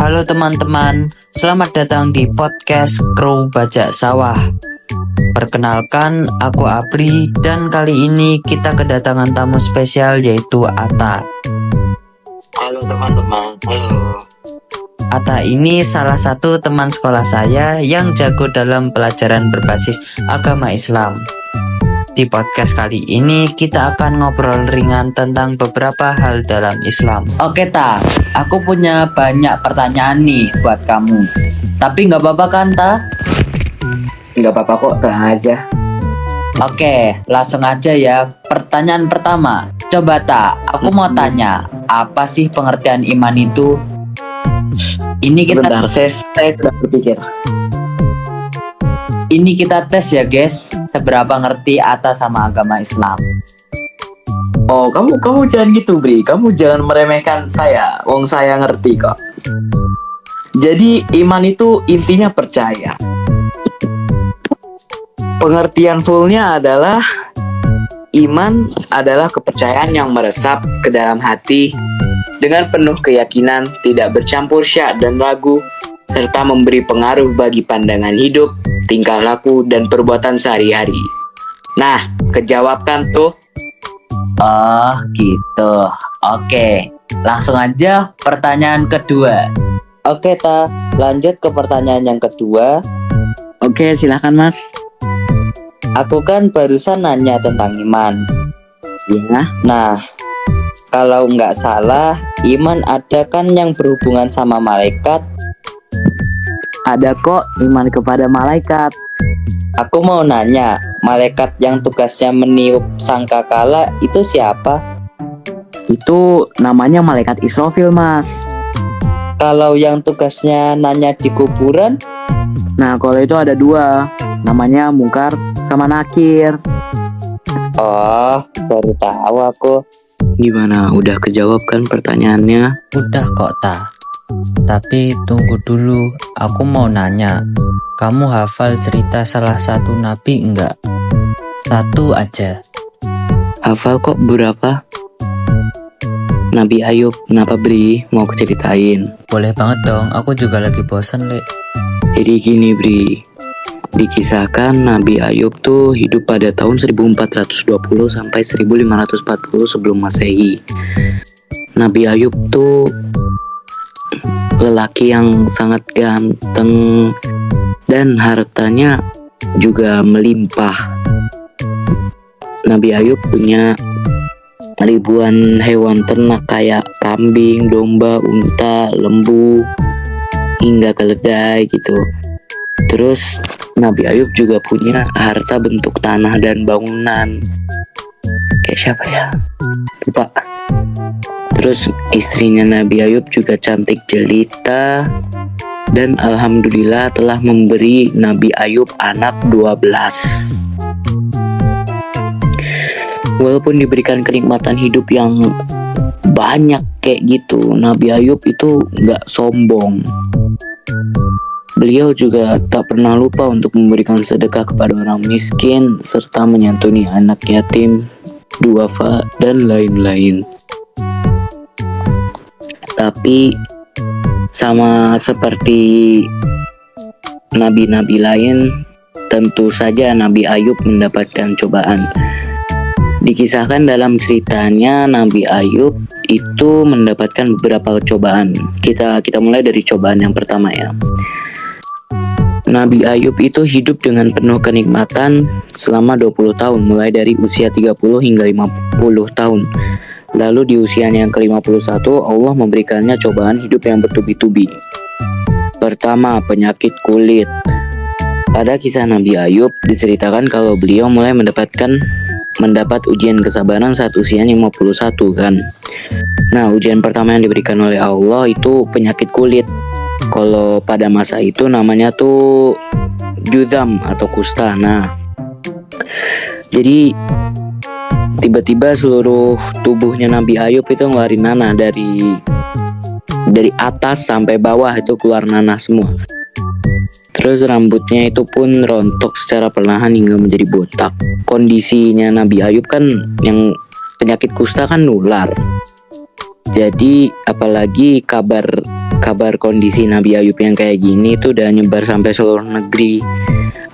Halo teman-teman, selamat datang di podcast Crow Bajak Sawah. Perkenalkan, aku Apri dan kali ini kita kedatangan tamu spesial yaitu Atta. Halo teman-teman, halo. Atta ini salah satu teman sekolah saya yang jago dalam pelajaran berbasis agama Islam. Di podcast kali ini kita akan ngobrol ringan tentang beberapa hal dalam Islam. Oke Ta, aku punya banyak pertanyaan nih buat kamu. Tapi nggak apa-apa kan Ta? Nggak apa-apa kok, tenang aja. Oke, langsung aja ya. Pertanyaan pertama, coba Ta, aku mau tanya, apa sih pengertian iman itu? Ini kita Sebentar, saya sudah berpikir. Ini kita tes ya guys, seberapa ngerti Atta sama agama Islam. Oh, kamu jangan gitu, Bri. Kamu jangan meremehkan saya. Wong saya ngerti kok. Jadi iman itu intinya percaya. Pengertian fullnya adalah iman adalah kepercayaan yang meresap ke dalam hati dengan penuh keyakinan, tidak bercampur syak dan ragu, serta memberi pengaruh bagi pandangan hidup, tingkah laku, dan perbuatan sehari-hari. Nah, kejawabkan tuh. Oh gitu, oke. Langsung aja pertanyaan kedua. Oke Ta, lanjut ke pertanyaan yang kedua. Oke, silahkan Mas. Aku kan barusan nanya tentang iman. Ya, Nah, kalau nggak salah, iman ada kan yang berhubungan sama malaikat. ada kok iman kepada malaikat. Aku mau nanya, malaikat yang tugasnya meniup sangkakala itu siapa? Itu namanya malaikat Israfil, Mas. Kalau yang tugasnya nanya di kuburan, Nah, kalau itu ada dua, namanya Mungkar sama Nakir. oh baru tahu aku. Gimana, udah kejawab kan pertanyaannya? Udah kok Ta. Tapi tunggu dulu, aku mau nanya. Kamu hafal cerita salah satu nabi enggak? Satu aja. Hafal kok berapa? Nabi Ayub, kenapa Bri? Mau ceritain? Boleh banget dong, aku juga lagi bosan, Lek. Jadi gini Bri, dikisahkan Nabi Ayub tuh hidup pada tahun 1420 sampai 1540 sebelum Masehi. Nabi Ayub tuh lelaki yang sangat ganteng dan hartanya juga melimpah. Nabi Ayub punya ribuan hewan ternak kayak kambing, domba, unta, lembu, hingga keledai gitu. Terus Nabi Ayub juga punya harta bentuk tanah dan bangunan. Kayak siapa ya? Lupa. Terus istrinya Nabi Ayub juga cantik jelita. Dan alhamdulillah telah memberi Nabi Ayub anak 12. Walaupun diberikan kenikmatan hidup yang banyak kayak gitu, Nabi Ayub itu gak sombong. Beliau juga tak pernah lupa untuk memberikan sedekah kepada orang miskin serta menyantuni anak yatim, duafa, dan lain-lain. Tapi sama seperti nabi-nabi lain, tentu saja Nabi Ayub mendapatkan cobaan. Dikisahkan dalam ceritanya Nabi Ayub itu mendapatkan beberapa cobaan. Kita mulai dari cobaan yang pertama ya. Nabi Ayub itu hidup dengan penuh kenikmatan selama 20 tahun, mulai dari usia 30 hingga 50 tahun. Lalu di usianya yang ke-51, Allah memberikannya cobaan hidup yang bertubi-tubi. Pertama, penyakit kulit. Pada kisah Nabi Ayub diceritakan kalau beliau mulai mendapat ujian kesabaran saat usianya 51 kan. Nah, ujian pertama yang diberikan oleh Allah itu penyakit kulit. Kalau pada masa itu namanya tuh judam atau kusta. Nah, jadi tiba-tiba seluruh tubuhnya Nabi Ayub itu ngeluarin nanah dari atas sampai bawah, itu keluar nanah semua. Terus rambutnya itu pun rontok secara perlahan hingga menjadi botak. Kondisinya Nabi Ayub kan yang penyakit kusta kan nular. Jadi apalagi kabar kabar kondisi Nabi Ayub yang kayak gini tuh udah nyebar sampai seluruh negeri.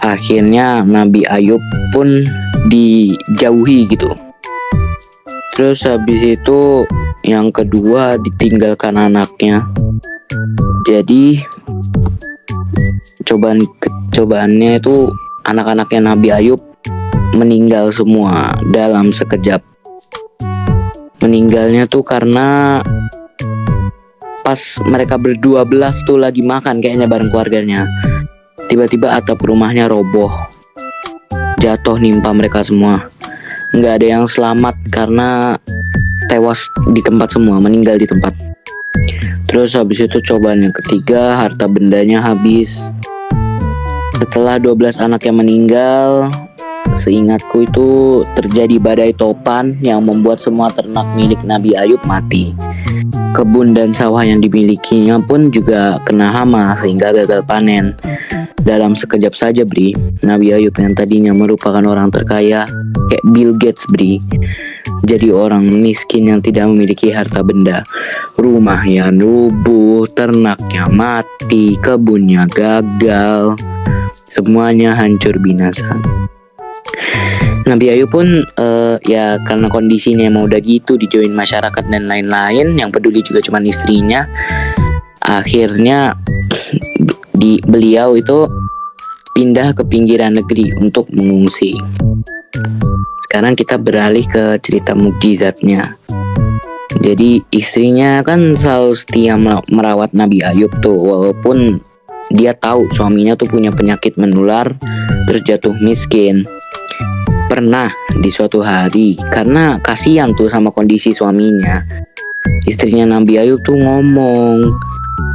Akhirnya Nabi Ayub pun dijauhi gitu. Terus habis itu yang kedua ditinggalkan anaknya. Jadi cobaannya itu anak-anaknya Nabi Ayub meninggal semua dalam sekejap. Meninggalnya tuh karena pas mereka berdua belas tuh lagi makan kayaknya bareng keluarganya. Tiba-tiba atap rumahnya roboh, jatuh nimpa mereka semua. Nggak ada yang selamat karena tewas di tempat semua, meninggal di tempat. Terus habis itu cobaan yang ketiga, harta bendanya habis. Setelah 12 anak yang meninggal, seingatku itu terjadi badai topan yang membuat semua ternak milik Nabi Ayub mati. Kebun dan sawah yang dimilikinya pun juga kena hama sehingga gagal panen. Dalam sekejap saja Bri, Nabi Ayub yang tadinya merupakan orang terkaya kayak Bill Gates Bri, jadi orang miskin yang tidak memiliki harta benda. Rumahnya rubuh, ternaknya mati, kebunnya gagal, semuanya hancur binasa. Nabi Ayub pun ya karena kondisinya emang udah gitu, dijauhin masyarakat dan lain-lain, yang peduli juga cuma istrinya. Akhirnya beliau itu pindah ke pinggiran negeri untuk mengungsi. Sekarang kita beralih ke cerita mukjizatnya. Jadi istrinya kan selalu setia merawat Nabi Ayub tuh, walaupun dia tahu suaminya tuh punya penyakit menular, terus jatuh miskin. Pernah di suatu hari, karena kasihan tuh sama kondisi suaminya, istrinya Nabi Ayub tuh ngomong,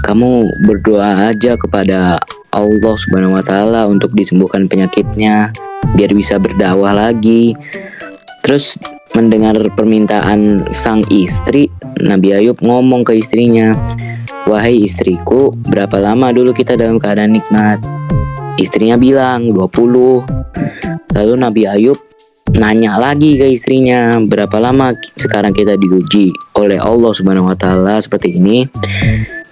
kamu berdoa aja kepada Allah Subhanahu wa Ta'ala untuk disembuhkan penyakitnya, biar bisa berdakwah lagi. Terus mendengar permintaan sang istri, Nabi Ayub ngomong ke istrinya, wahai istriku, berapa lama dulu kita dalam keadaan nikmat? Istrinya bilang 20. Lalu Nabi Ayub nanya lagi ke istrinya, berapa lama sekarang kita diuji oleh Allah Subhanahu wa Ta'ala seperti ini?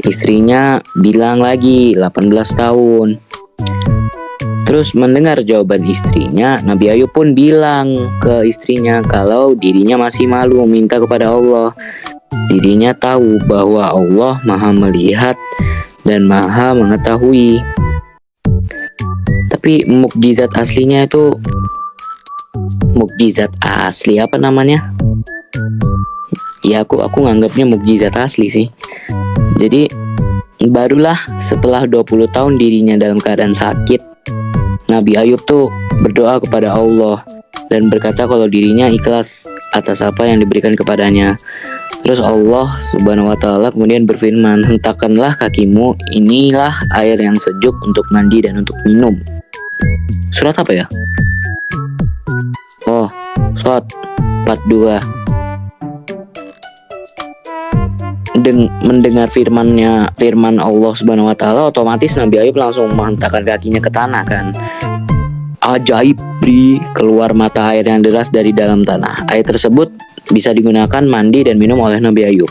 Istrinya bilang lagi 18 tahun. Terus mendengar jawaban istrinya, Nabi Ayub pun bilang ke istrinya kalau dirinya masih malu meminta kepada Allah. Dirinya tahu bahwa Allah Maha melihat dan Maha mengetahui. Tapi mukjizat aslinya itu mukjizat asli apa namanya? Ya aku nganggapnya mukjizat asli sih. Jadi barulah setelah 20 tahun dirinya dalam keadaan sakit, Nabi Ayub tuh berdoa kepada Allah dan berkata kalau dirinya ikhlas atas apa yang diberikan kepadanya. Terus Allah Subhanahu wa Ta'ala kemudian berfirman, hentakkanlah kakimu, inilah air yang sejuk untuk mandi dan untuk minum. Surat apa ya? Oh, Surat 42. Mendengar firman Allah Subhanahu wa Ta'ala, otomatis Nabi Ayub langsung menghentakkan kakinya ke tanah kan. Ajaib Bri, keluar mata air yang deras dari dalam tanah. Air tersebut bisa digunakan mandi dan minum oleh Nabi Ayub.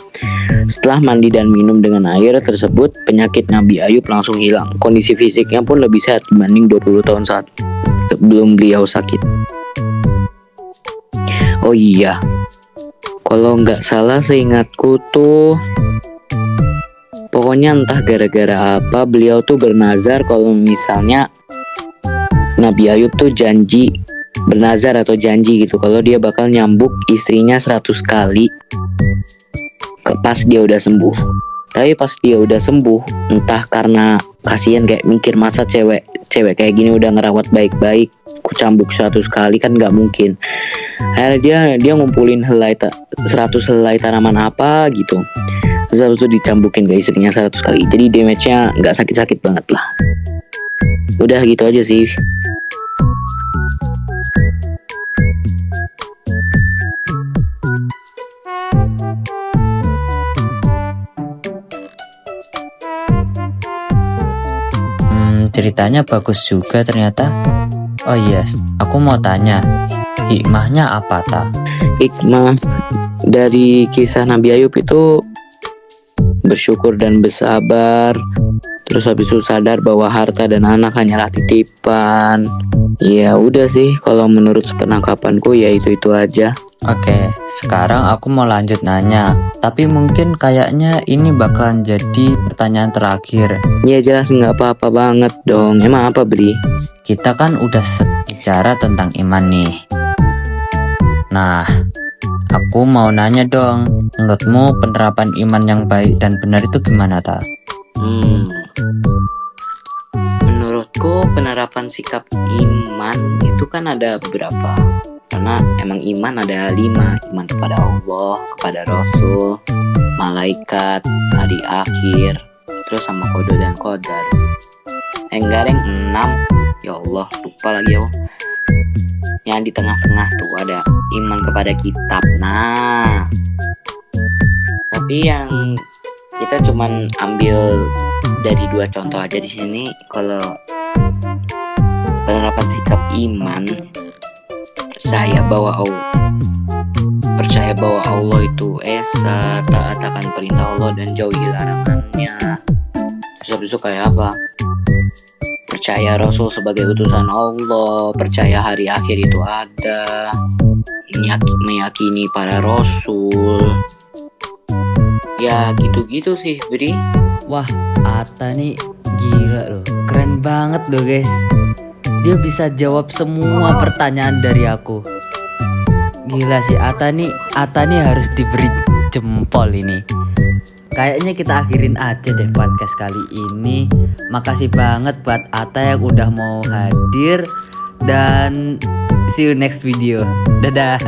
Setelah mandi dan minum dengan air tersebut, penyakit Nabi Ayub langsung hilang. Kondisi fisiknya pun lebih sehat dibanding 20 tahun saat sebelum beliau sakit. Oh iya, kalau nggak salah seingatku tuh, pokoknya entah gara-gara apa beliau tuh bernazar kalau misalnya Nabi Ayub tuh bernazar atau janji gitu kalau dia bakal nyambuk istrinya 100 kali pas dia udah sembuh. Tapi pas dia udah sembuh, entah karena kasihan kayak mikir masa cewek kayak gini udah ngerawat baik-baik, ku cambuk 100 kali kan nggak mungkin. Akhirnya dia ngumpulin 100 helai tanaman apa gitu, terus habis itu dicambukin ke istrinya 100 kali. Jadi damage-nya nggak sakit-sakit banget lah. Udah gitu aja sih. Ceritanya bagus juga ternyata. Oh iya, aku mau tanya, hikmahnya apa ta? Hikmah dari kisah Nabi Ayub itu bersyukur dan bersabar. Terus habis itu sadar bahwa harta dan anak hanyalah titipan. Ya udah sih, kalau menurut penangkapanku ya itu aja. Oke, sekarang aku mau lanjut nanya. Tapi mungkin kayaknya ini bakalan jadi pertanyaan terakhir. Ya jelas nggak apa-apa banget dong. Emang apa, Bri? Kita kan udah bicara tentang iman nih. Nah, aku mau nanya dong. Menurutmu penerapan iman yang baik dan benar itu gimana, Ta? Menurutku penerapan sikap iman itu kan ada beberapa. Karena emang iman ada 5. Iman kepada Allah, kepada Rasul, malaikat, hari akhir, terus sama kode dan qadar. Enggak, 6. Ya Allah, lupa lagi aku. Yang di tengah-tengah tuh ada iman kepada kitab. Nah, tapi yang kita cuman ambil dari 2 contoh aja di sini. Kalau penerapan sikap iman, percaya bahwa Allah itu esa, taat akan perintah Allah dan jauhi larangannya. Terus habis itu kayak apa? Percaya Rasul sebagai utusan Allah, percaya hari akhir itu ada, meyakini para Rasul. Ya gitu-gitu sih, Bri. Wah, Ata nih gila loh. Keren banget loh, guys. Dia bisa jawab semua pertanyaan dari aku. Gila sih Ata nih harus diberi jempol ini. Kayaknya kita akhirin aja deh podcast kali ini. Makasih banget buat Ata yang udah mau hadir. Dan see you next video. Dadah.